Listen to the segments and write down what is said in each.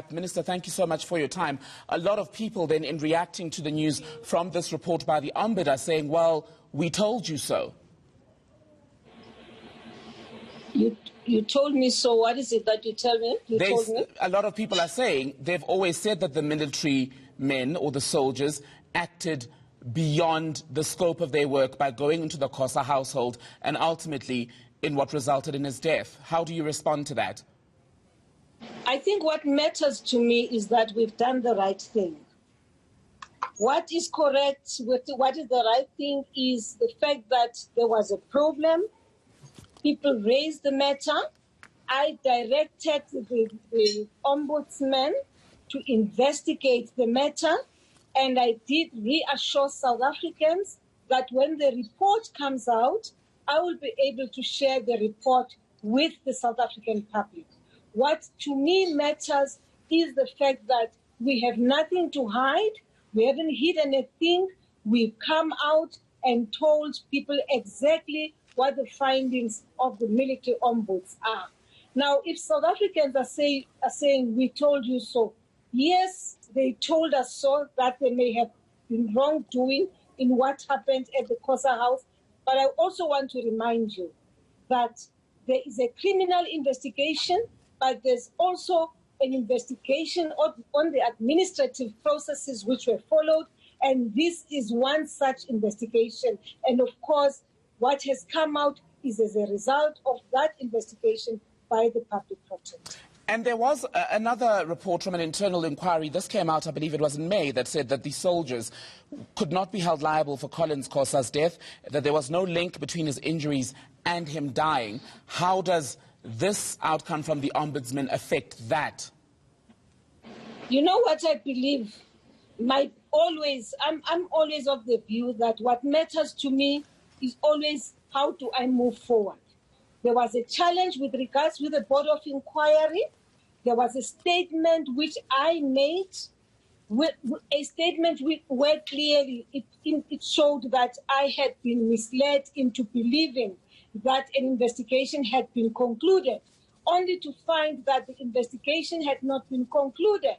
back. Minister, thank you so much for your time. A lot of people then, in reacting to the news from this report by the Ombud, are saying, well, we told you so. You told me so. What is it that you tell me? Told me? A lot of people are saying they've always said that the military men or the soldiers acted beyond the scope of their work by going into the Khosa household and ultimately in what resulted in his death. How do you respond to that? I think what matters to me is that we've done the right thing. What is correct, what is the right thing is the fact that there was a problem. People raised the matter. I directed the ombudsman to investigate the matter, and I did reassure South Africans that when the report comes out, I will be able to share the report with the South African public. What to me matters is the fact that we have nothing to hide. We haven't hidden a thing. We've come out and told people exactly what the findings of the military ombuds are. Now, if South Africans are saying, we told you so, yes, they told us so, that there may have been wrongdoing in what happened at the Khosa house. But I also want to remind you that there is a criminal investigation, but there's also an investigation on the administrative processes which were followed, and this is one such investigation. And of course, what has come out is as a result of that investigation by the public protector. And there was another report from an internal inquiry. This came out, I believe it was in May, that said that the soldiers could not be held liable for Collins Khosa's death, that there was no link between his injuries and him dying. How does this outcome from the Ombudsman affect that? You know what I believe? I'm always of the view that what matters to me is always how do I move forward. There was a challenge with regards to the Board of Inquiry. There was a statement which I made, a statement where clearly it showed that I had been misled into believing that an investigation had been concluded, only to find that the investigation had not been concluded.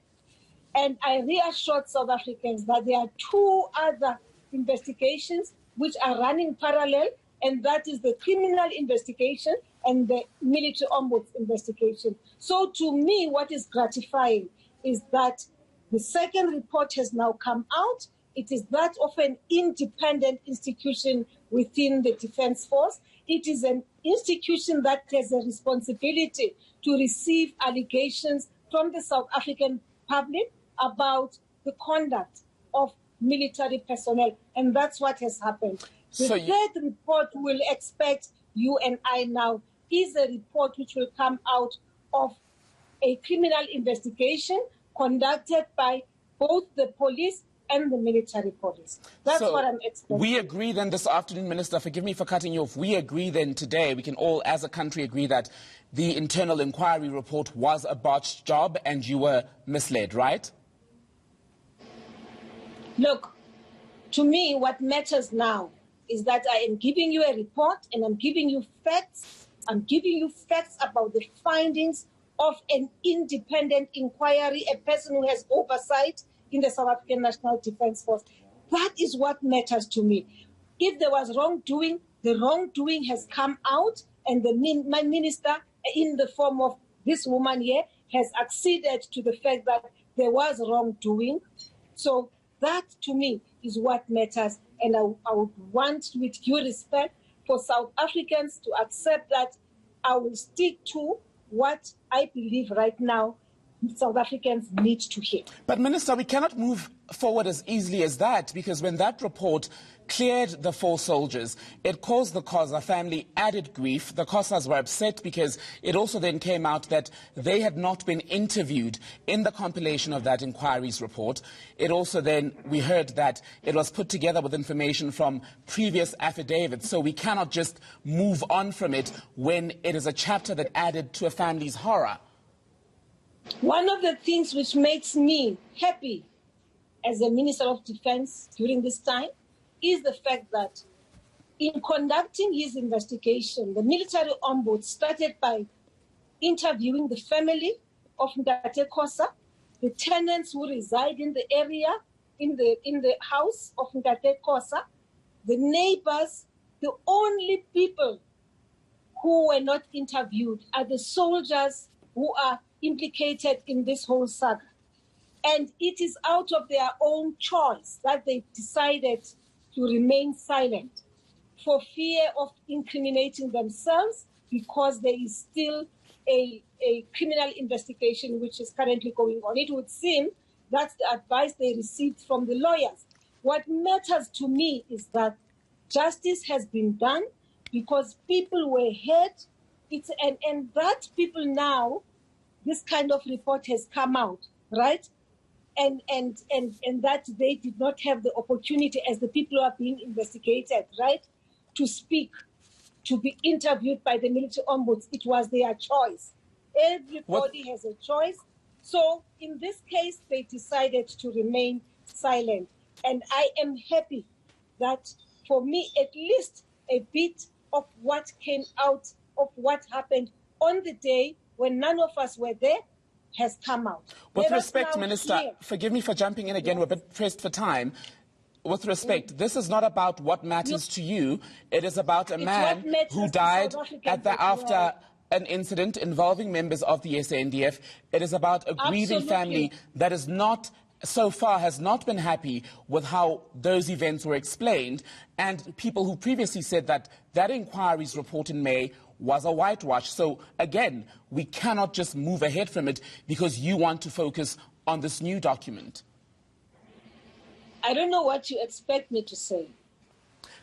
And I reassured South Africans that there are two other investigations which are running parallel, and that is the criminal investigation and the military ombuds investigation. So to me, what is gratifying is that the second report has now come out. It is that of an independent institution within the Defence Force. It is an institution that has a responsibility to receive allegations from the South African public about the conduct of military personnel, and that's what has happened. The third report we'll expect, you and I now, is a report which will come out of a criminal investigation conducted by both the police and the military police. That's what I'm expecting. We agree then this afternoon, Minister, forgive me for cutting you off, we agree then today, we can all as a country agree that the internal inquiry report was a botched job and you were misled, right? Look, to me, what matters now is that I am giving you a report and I'm giving you facts. I'm giving you facts about the findings of an independent inquiry, a person who has oversight in the South African National Defence Force. That is what matters to me. If there was wrongdoing, the wrongdoing has come out, and my minister, in the form of this woman here, has acceded to the fact that there was wrongdoing. So that, to me, is what matters. And I would want, with due respect, for South Africans to accept that I will stick to what I believe right now South Africans need to hear. But, Minister, we cannot move forward as easily as that, because when that report cleared the 4 soldiers, it caused the Khosa family added grief. The Khosas were upset because it also then came out that they had not been interviewed in the compilation of that inquiry's report. It also then, we heard that it was put together with information from previous affidavits, so we cannot just move on from it when it is a chapter that added to a family's horror. One of the things which makes me happy as a Minister of Defence during this time is the fact that in conducting his investigation, the military ombud started by interviewing the family of Ndate Khosa, the tenants who reside in the area, in the house of Khosa, the neighbors. The only people who were not interviewed are the soldiers who are implicated in this whole saga. And it is out of their own choice that they decided to remain silent for fear of incriminating themselves, because there is still a criminal investigation which is currently going on. It would seem that's the advice they received from the lawyers. What matters to me is that justice has been done because people were hurt. And that people now, this kind of report has come out, right? And that they did not have the opportunity, as the people who are being investigated, right, to speak, to be interviewed by the military ombuds. It was their choice. Everybody has a choice. So in this case, they decided to remain silent. And I am happy that, for me, at least a bit of what came out of what happened on the day when none of us were there has come out. With respect, Minister, forgive me for jumping in again, yes. We're a bit pressed for time. With respect, this is not about what matters to you. It is about a man who died after an incident involving members of the SANDF. It is about a grieving family that is not, so far, has not been happy with how those events were explained, and people who previously said that that inquiry's report in May was a whitewash. So, again, we cannot just move ahead from it because you want to focus on this new document. I don't know what you expect me to say,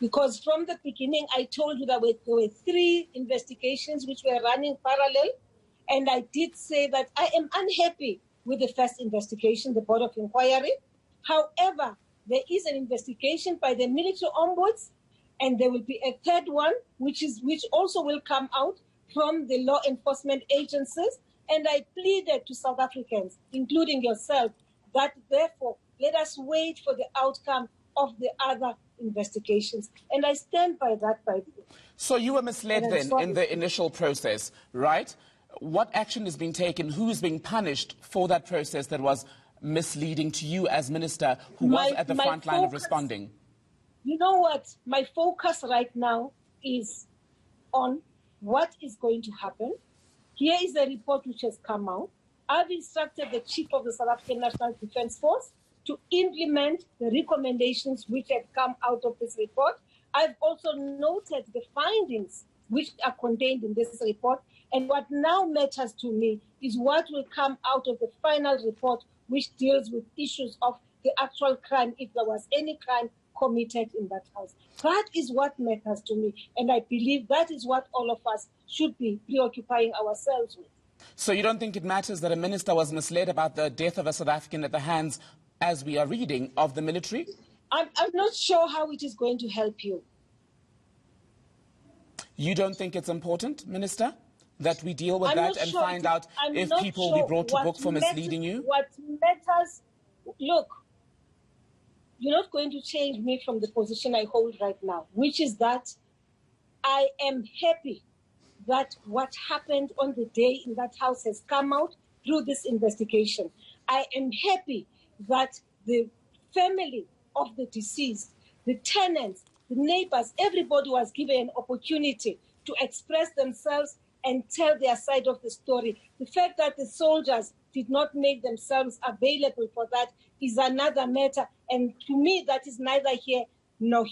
because from the beginning I told you that there were 3 investigations which were running parallel, and I did say that I am unhappy with the first investigation, the Board of Inquiry. However, there is an investigation by the military ombuds, and there will be a 3rd one, which also will come out from the law enforcement agencies. And I pleaded to South Africans, including yourself, that therefore let us wait for the outcome of the other investigations. And I stand by that, by the way. So you were misled then in the initial process, right? What action is being taken? Who is being punished for that process that was misleading to you as minister who was at the front line of responding? You know what? My focus right now is on what is going to happen. Here is a report which has come out. I've instructed the Chief of the South African National Defence Force to implement the recommendations which have come out of this report. I've also noted the findings which are contained in this report. And what now matters to me is what will come out of the final report, which deals with issues of the actual crime, if there was any crime committed in that house. That is what matters to me. And I believe that is what all of us should be preoccupying ourselves with. So you don't think it matters that a minister was misled about the death of a South African at the hands, as we are reading, of the military? I'm not sure how it is going to help you. You don't think it's important, Minister, that we deal with that and find out if people will be brought to book for misleading you? What matters, look, you're not going to change me from the position I hold right now, which is that I am happy that what happened on the day in that house has come out through this investigation. I am happy that the family of the deceased, the tenants, the neighbors, everybody was given an opportunity to express themselves and tell their side of the story. The fact that the soldiers did not make themselves available for that is another matter. And to me, that is neither here nor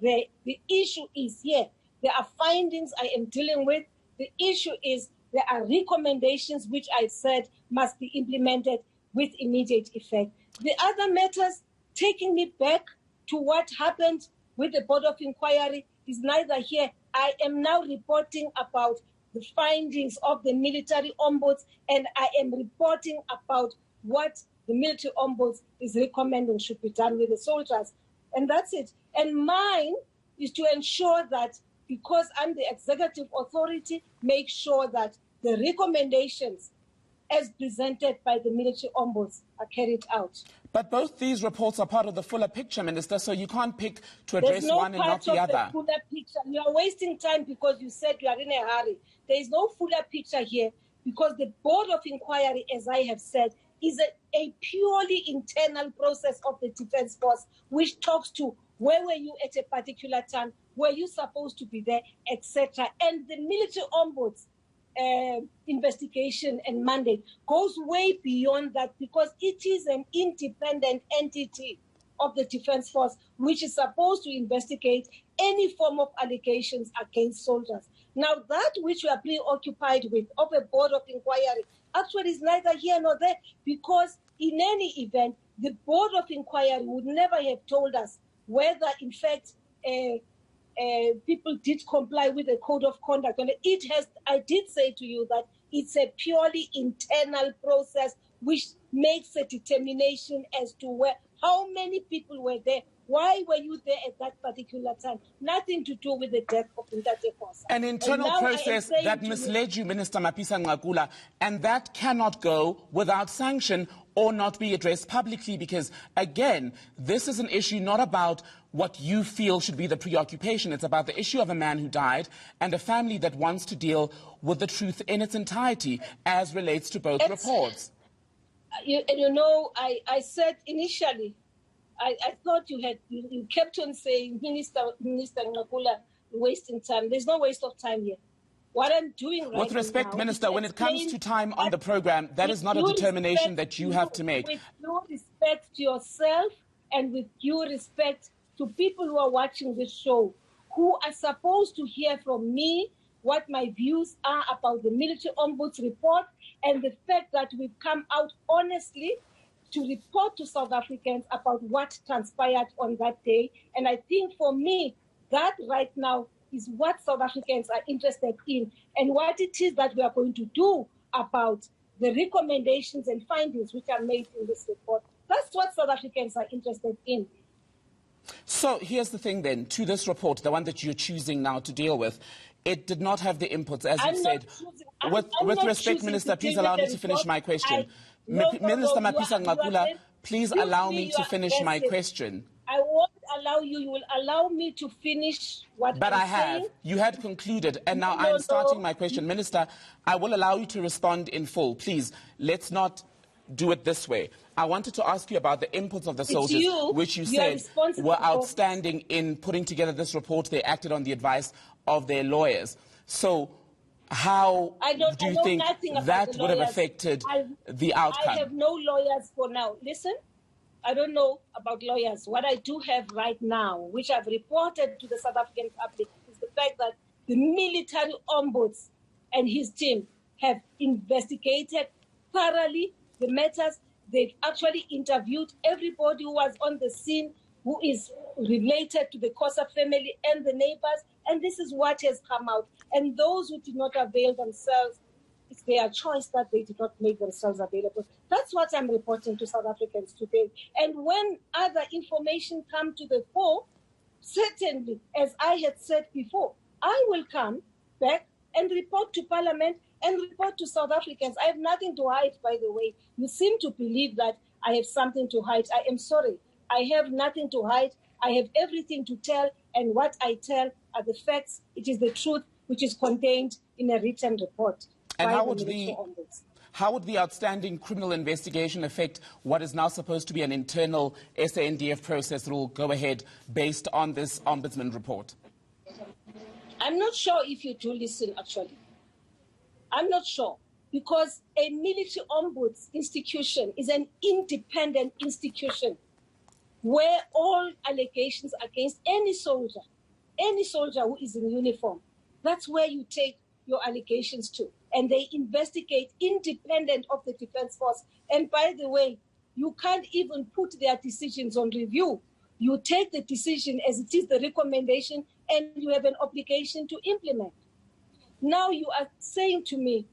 there. The issue is here. There are findings I am dealing with. The issue is there are recommendations which I said must be implemented with immediate effect. The other matters, taking me back to what happened with the Board of Inquiry, is neither here. I am now reporting about the findings of the military ombuds, and I am reporting about what the military ombuds is recommending should be done with the soldiers. And that's it. And mine is to ensure that, because I'm the executive authority, make sure that the recommendations as presented by the military ombuds are carried out. But both these reports are part of the fuller picture, Minister, so you can't pick to address one and not the other. There's no part of the fuller picture. You are wasting time because you said you are in a hurry. There is no fuller picture here because the Board of Inquiry, as I have said, is a purely internal process of the Defence Force, which talks to where were you at a particular time, were you supposed to be there, etc. And the military ombuds investigation and mandate goes way beyond that, because it is an independent entity of the Defence Force, which is supposed to investigate any form of allegations against soldiers. Now, that which we are preoccupied with of a board of inquiry actually is neither here nor there, because in any event, the board of inquiry would never have told us whether, in fact, people did comply with the code of conduct. And I did say to you that it's a purely internal process which makes a determination as to how many people were there. Why were you there at that particular time? Nothing to do with the death of Ntate Khosa. An internal process that misled you, Minister Mapisa-Nqakula, and that cannot go without sanction or not be addressed publicly, because, again, this is an issue not about what you feel should be the preoccupation. It's about the issue of a man who died and a family that wants to deal with the truth in its entirety as relates to both reports. I said initially, I thought you kept on saying, Minister Nqakula, wasting time. There's no waste of time here. What I'm doing right now... With respect, Minister, when it comes to time on the program, that is not a determination that you have to make. With due respect to yourself and with due respect to people who are watching this show, who are supposed to hear from me what my views are about the military ombuds report and the fact that we've come out honestly to report to South Africans about what transpired on that day. And I think for me, that right now is what South Africans are interested in, and what it is that we are going to do about the recommendations and findings which are made in this report. That's what South Africans are interested in. So here's the thing then, to this report, the one that you're choosing now to deal with, it did not have the inputs, as you said. With respect, Minister, please allow me to finish my question. Minister Mapisa-Nqakula, please allow me to finish my question. I won't allow you. You will allow me to finish what But I'm saying. You had concluded, and now I'm starting my question. Minister, I will allow you to respond in full. Please, let's not do it this way. I wanted to ask you about the inputs of the soldiers, which you said were outstanding in putting together this report. They acted on the advice of their lawyers. So how do you think that would have affected the outcome? I have no lawyers for now. Listen, I don't know about lawyers. What I do have right now, which I've reported to the South African public, is the fact that the military ombuds and his team have investigated thoroughly the matters. They've actually interviewed everybody who was on the scene, who is related to the Khosa family and the neighbors, and this is what has come out. And those who did not avail themselves, it's their choice that they did not make themselves available. That's what I'm reporting to South Africans today. And when other information come to the fore, certainly, as I had said before, I will come back and report to Parliament and report to South Africans. I have nothing to hide, by the way. You seem to believe that I have something to hide. I am sorry. I have nothing to hide. I have everything to tell, and what I tell are the facts. It is the truth which is contained in a written report. And how would the outstanding criminal investigation affect what is now supposed to be an internal SANDF process that will go ahead based on this Ombudsman report? I'm not sure if you do listen, actually. I'm not sure, because a military ombuds institution is an independent institution where all allegations against any soldier who is in uniform, that's where you take your allegations to. And they investigate independent of the Defence Force. And by the way, you can't even put their decisions on review. You take the decision as it is the recommendation, and you have an obligation to implement. Now you are saying to me,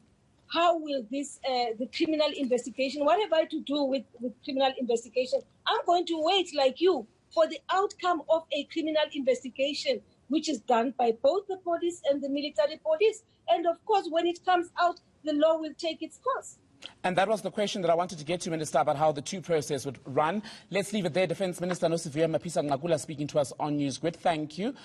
how will this, the criminal investigation, what have I to do with criminal investigation? I'm going to wait, like you, for the outcome of a criminal investigation, which is done by both the police and the military police. And of course, when it comes out, the law will take its course. And that was the question that I wanted to get to, Minister, about how the two processes would run. Let's leave it there. Defence Minister Nosiviwe Mapisa-Nqakula speaking to us on News Grid. Thank you.